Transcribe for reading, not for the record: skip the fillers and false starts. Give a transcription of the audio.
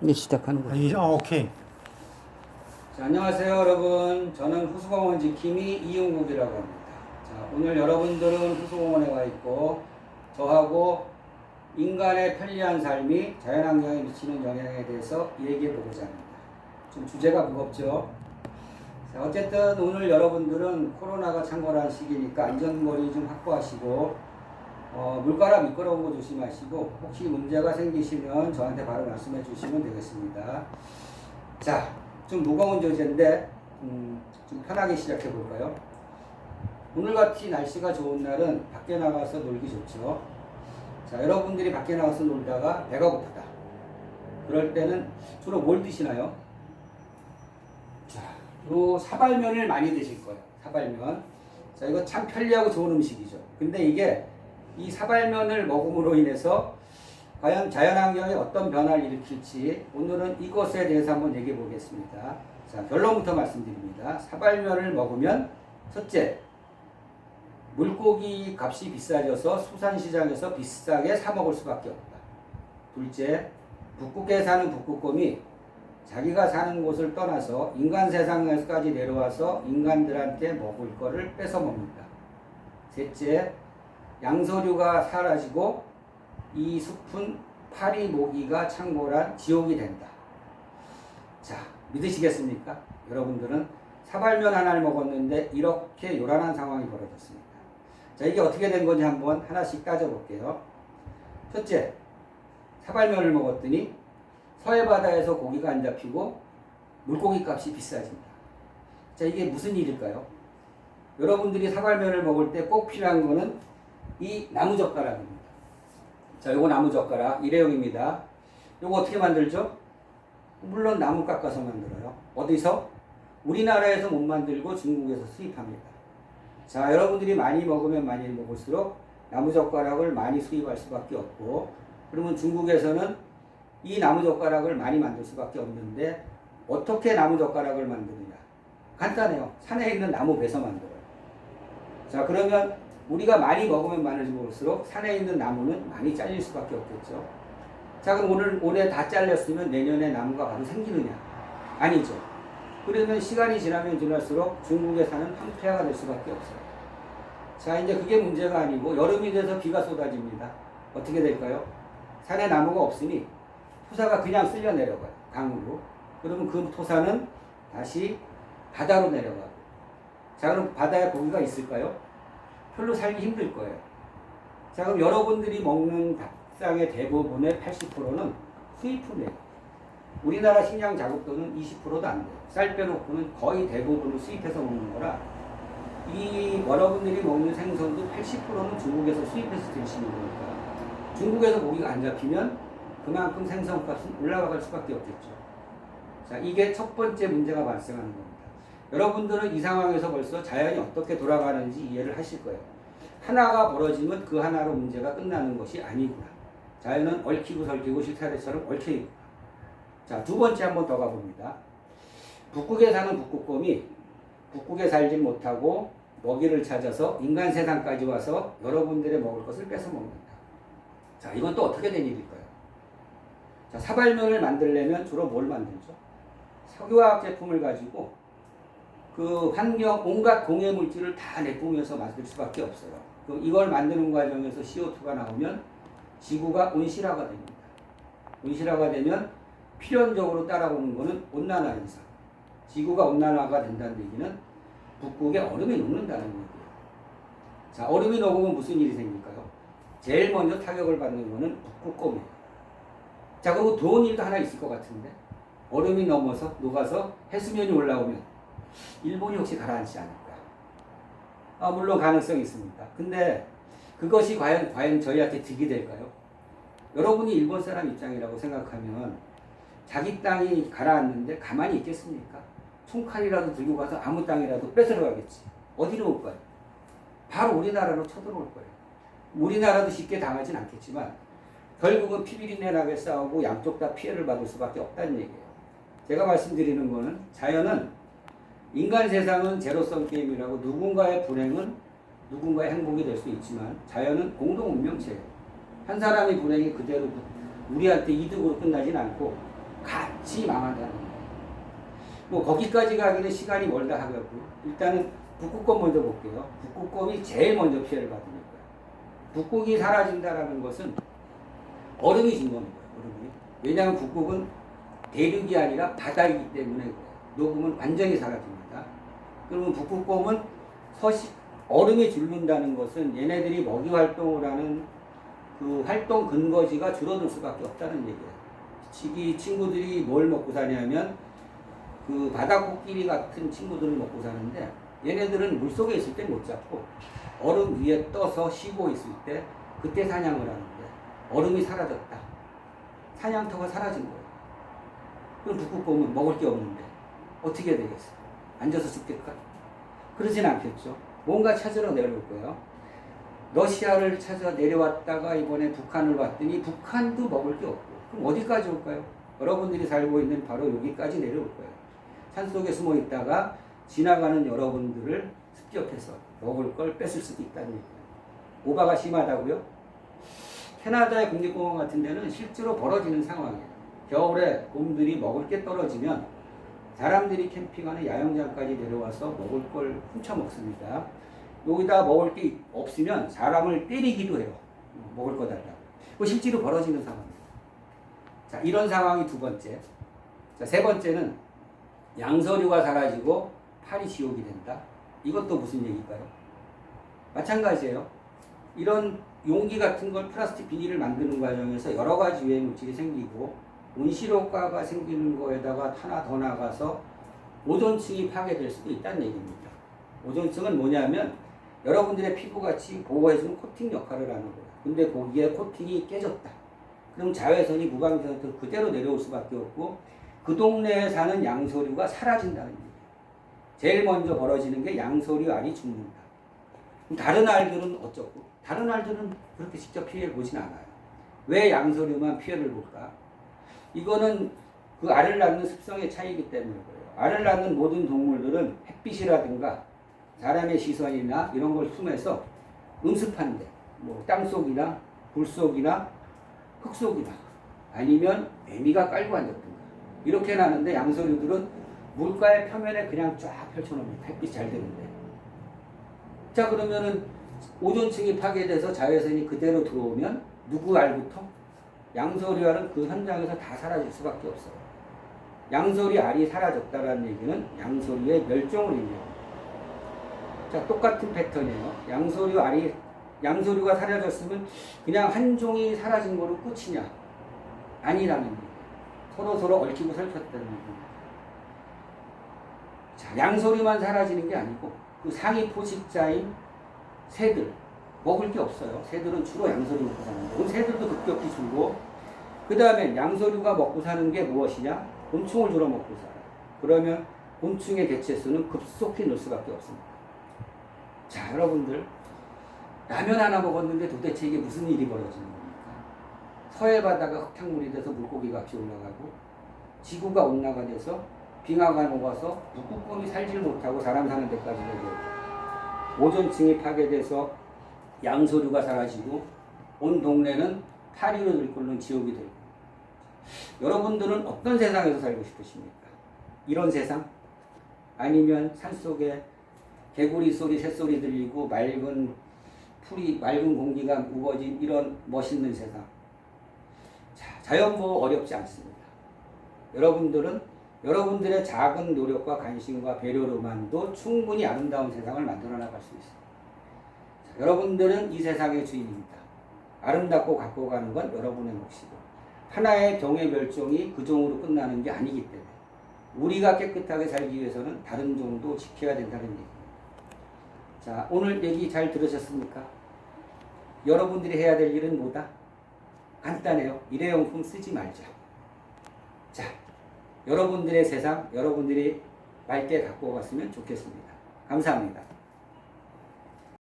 이제 시작하는 거죠. 오케이. 자, 안녕하세요 여러분. 저는 후수공원 지킴이 이용국이라고 합니다. 자, 오늘 여러분들은 후수공원에 와 있고 저하고 인간의 편리한 삶이 자연환경에 미치는 영향에 대해서 얘기해 보고자 합니다. 좀 주제가 무겁죠. 자, 어쨌든 오늘 여러분들은 코로나가 창궐한 시기니까 안전거리 좀 확보하시고 물가라 미끄러운 거 조심하시고 혹시 문제가 생기시면 저한테 바로 말씀해 주시면 되겠습니다. 자, 좀 무거운 주제인데 좀 편하게 시작해 볼까요? 오늘같이 날씨가 좋은 날은 밖에 나가서 놀기 좋죠. 자, 여러분들이 밖에 나가서 놀다가 배가 고프다. 그럴 때는 주로 뭘 드시나요? 자, 요 사발면을 많이 드실 거예요. 사발면. 자, 이거 참 편리하고 좋은 음식이죠. 근데 이게 이 사발면을 먹음으로 인해서 과연 자연환경에 어떤 변화를 일으킬지 오늘은 이것에 대해서 한번 얘기해 보겠습니다. 자, 결론부터 말씀드립니다. 사발면을 먹으면 첫째, 물고기 값이 비싸져서 수산시장에서 비싸게 사 먹을 수밖에 없다. 둘째, 북극에 사는 북극곰이 자기가 사는 곳을 떠나서 인간 세상에까지 내려와서 인간들한테 먹을 거를 뺏어 먹는다. 셋째, 양서류가 사라지고 이 숲은 파리 모기가 창궐한 지옥이 된다. 자, 믿으시겠습니까? 여러분들은 사발면 하나를 먹었는데 이렇게 요란한 상황이 벌어졌습니다. 자, 이게 어떻게 된 건지 한번 하나씩 따져볼게요. 첫째, 사발면을 먹었더니 서해바다에서 고기가 안 잡히고 물고기 값이 비싸진다. 자, 이게 무슨 일일까요? 여러분들이 사발면을 먹을 때 꼭 필요한 거는 이 나무젓가락입니다. 자, 요거 나무젓가락 일회용입니다. 요거 어떻게 만들죠? 물론 나무 깎아서 만들어요. 어디서? 우리나라에서 못 만들고 중국에서 수입합니다. 자, 여러분들이 많이 먹으면 많이 먹을수록 나무젓가락을 많이 수입할 수밖에 없고, 그러면 중국에서는 이 나무젓가락을 많이 만들 수밖에 없는데 어떻게 나무젓가락을 만드느냐? 간단해요. 산에 있는 나무 베서 만들어요. 자, 그러면 우리가 많이 먹으면 많을수록 산에 있는 나무는 많이 잘릴 수밖에 없겠죠. 자, 그럼 올해 다 잘렸으면 내년에 나무가 바로 생기느냐? 아니죠. 그러면 시간이 지나면 지날수록 중국에 사는 황폐화가 될 수밖에 없어요. 자, 이제 그게 문제가 아니고 여름이 돼서 비가 쏟아집니다. 어떻게 될까요? 산에 나무가 없으니 토사가 그냥 쓸려 내려가요. 강으로. 그러면 그 토사는 다시 바다로 내려가고. 자, 그럼 바다에 고기가 있을까요? 별로 살기 힘들 거예요. 자, 그럼 여러분들이 먹는 밥상의 대부분의 80%는 수입품이에요. 우리나라 식량 자급도는 20%도 안 돼요. 쌀 빼놓고는 거의 대부분을 수입해서 먹는 거라 이 여러분들이 먹는 생선도 80%는 중국에서 수입해서 드시는 거니까 중국에서 고기가 안 잡히면 그만큼 생선값은 올라갈 수밖에 없겠죠. 자, 이게 첫 번째 문제가 발생하는 겁니다. 여러분들은 이 상황에서 벌써 자연이 어떻게 돌아가는지 이해를 하실 거예요. 하나가 벌어지면 그 하나로 문제가 끝나는 것이 아니구나. 자연은 얽히고 설키고 실타래처럼 얽혀있구나. 자, 두 번째 한번 더 가봅니다. 북극에 사는 북극곰이 북극에 살지 못하고 먹이를 찾아서 인간 세상까지 와서 여러분들의 먹을 것을 뺏어 먹는다. 자, 이건 또 어떻게 된 일일까요? 자, 사발면을 만들려면 주로 뭘 만들죠? 석유화학 제품을 가지고 그 환경 온갖 공해 물질을 다 내뿜으면서 만들 수밖에 없어요. 그럼 이걸 만드는 과정에서 CO2가 나오면 지구가 온실화가 됩니다. 온실화가 되면 필연적으로 따라오는 것은 온난화 현상. 지구가 온난화가 된다는 얘기는 북극에 얼음이 녹는다는 얘기예요. 자, 얼음이 녹으면 무슨 일이 생길까요? 제일 먼저 타격을 받는 것은 북극곰이에요. 자, 그리고 좋은 일도 하나 있을 것 같은데 얼음이 녹아서 해수면이 올라오면 일본이 혹시 가라앉지 않을까? 물론 가능성이 있습니다. 근데 그것이 과연 저희한테 득이 될까요? 여러분이 일본 사람 입장이라고 생각하면 자기 땅이 가라앉는데 가만히 있겠습니까? 총칼이라도 들고 가서 아무 땅이라도 뺏으러 가겠지. 어디로 올 거예요? 바로 우리나라로 쳐들어올 거예요. 우리나라도 쉽게 당하진 않겠지만 결국은 피비린내 나게 싸우고 양쪽 다 피해를 받을 수밖에 없다는 얘기예요. 제가 말씀드리는 거는 자연은 인간 세상은 제로섬 게임이라고 누군가의 불행은 누군가의 행복이 될 수 있지만 자연은 공동 운명체예요. 한 사람의 불행이 그대로 우리한테 이득으로 끝나진 않고 망한다는 거예요. 뭐 거기까지 가기는 시간이 멀다 하고요. 일단은 북극곰 먼저 볼게요. 북극곰이 제일 먼저 피해를 받는 거예요. 북극이 사라진다라는 것은 얼음이 진 겁니다. 얼음이. 왜냐하면 북극은 대륙이 아니라 바다이기 때문에 그래요. 녹으면 완전히 사라집니다. 그러면 북극곰은 얼음이 줄는다는 것은 얘네들이 먹이 활동을 하는 그 활동 근거지가 줄어들 수밖에 없다는 얘기예요. 이 친구들이 뭘 먹고 사냐면 그 바다코끼리 같은 친구들을 먹고 사는데 얘네들은 물속에 있을 때 못 잡고 얼음 위에 떠서 쉬고 있을 때 그때 사냥을 하는데 얼음이 사라졌다. 사냥터가 사라진 거예요. 그럼 북극곰은 먹을 게 없는데 어떻게 되겠어? 앉아서 죽겠까? 그러진 않겠죠. 뭔가 찾으러 내려올 거예요. 러시아를 찾아 내려왔다가 이번에 북한을 왔더니 북한도 먹을 게 없고 그럼 어디까지 올까요? 여러분들이 살고 있는 바로 여기까지 내려올 거예요. 산속에 숨어 있다가 지나가는 여러분들을 습격해서 먹을 걸 뺏을 수도 있다는 얘기예요. 오바가 심하다고요? 캐나다의 국립공원 같은 데는 실제로 벌어지는 상황이에요. 겨울에 곰들이 먹을 게 떨어지면 사람들이 캠핑하는 야영장까지 내려와서 먹을 걸 훔쳐 먹습니다. 여기다 먹을 게 없으면 사람을 때리기도 해요. 먹을 거 달라고. 그거 실제로 벌어지는 상황입니다. 자, 이런 상황이 두 번째. 자, 세 번째는 양서류가 사라지고 파리 지옥이 된다. 이것도 무슨 얘기일까요? 마찬가지예요. 이런 용기 같은 걸 플라스틱 비닐을 만드는 과정에서 여러 가지 유해 물질이 생기고 온실효과가 생기는 거에다가 하나 더 나가서 오존층이 파괴될 수도 있다는 얘기입니다. 오존층은 뭐냐면 여러분들의 피부같이 보호해주는 코팅 역할을 하는 거예요. 근데 거기에 코팅이 깨졌다. 그럼 자외선이 무방비상태로 그대로 내려올 수밖에 없고 그 동네에 사는 양서류가 사라진다는 얘기예요. 제일 먼저 벌어지는 게 양서류 알이 죽는다. 다른 알들은 어쩌고? 다른 알들은 그렇게 직접 피해를 보진 않아요. 왜 양서류만 피해를 볼까? 이거는 그 알을 낳는 습성의 차이이기 때문에 그래요. 알을 낳는 모든 동물들은 햇빛이라든가 사람의 시선이나 이런 걸 숨해서 음습한데 뭐 땅속이나 불속이나 흙속이나 아니면 매미가 깔고 앉았던가 이렇게 나는데 양서류들은 물가의 표면에 그냥 쫙 펼쳐놓습니다. 햇빛 잘 되는데. 자, 그러면은 오존층이 파괴돼서 자외선이 그대로 들어오면 누구 알부터? 양서류 알은 그 현장에서 다 사라질 수밖에 없어요. 양서류 알이 사라졌다는 얘기는 양서류의 멸종을 의미합니다. 자, 똑같은 패턴이에요. 양서류가 사라졌으면 그냥 한 종이 사라진 거로 끝이냐? 아니라는 얘기예요. 서로 얽히고 설켰다는 얘기입니다. 자, 양서류만 사라지는 게 아니고 그 상위 포식자인 새들 먹을 게 없어요. 새들은 주로 양서류 먹고 사는데 그럼 새들도 급격히 줄고 그 다음에 양서류가 먹고 사는 게 무엇이냐? 곤충을 주로 먹고 살아요. 그러면 곤충의 개체수는 급속히 늘 수밖에 없습니다. 자, 여러분들 라면 하나 먹었는데 도대체 이게 무슨 일이 벌어지는 겁니까? 서해 바다가 흙탕물이 돼서 물고기가 값이 올라가고 지구가 온난화가 돼서 빙하가 녹아서 북극곰이 살질 못하고 사람 사는 데까지 내려오고 오존층이 파괴돼서 양서류가 사라지고 온 동네는 파리로 들끓는 지옥이 되고 여러분들은 어떤 세상에서 살고 싶으십니까? 이런 세상? 아니면 산속에 개구리 소리, 새소리 들리고 맑은 공기가 우거진 이런 멋있는 세상. 자, 자연보호 어렵지 않습니다. 여러분들은 여러분들의 작은 노력과 관심과 배려로만도 충분히 아름다운 세상을 만들어 나갈 수 있습니다. 자, 여러분들은 이 세상의 주인입니다. 아름답고 갖고 가는 건 여러분의 몫이고 하나의 종의 멸종이 그 종으로 끝나는 게 아니기 때문에 우리가 깨끗하게 살기 위해서는 다른 종도 지켜야 된다는 얘기입니다. 자, 오늘 얘기 잘 들으셨습니까? 여러분들이 해야 될 일은 뭐다? 간단해요. 일회용품 쓰지 말자. 자, 여러분들의 세상, 여러분들이 맑게 갖고 갔으면 좋겠습니다. 감사합니다.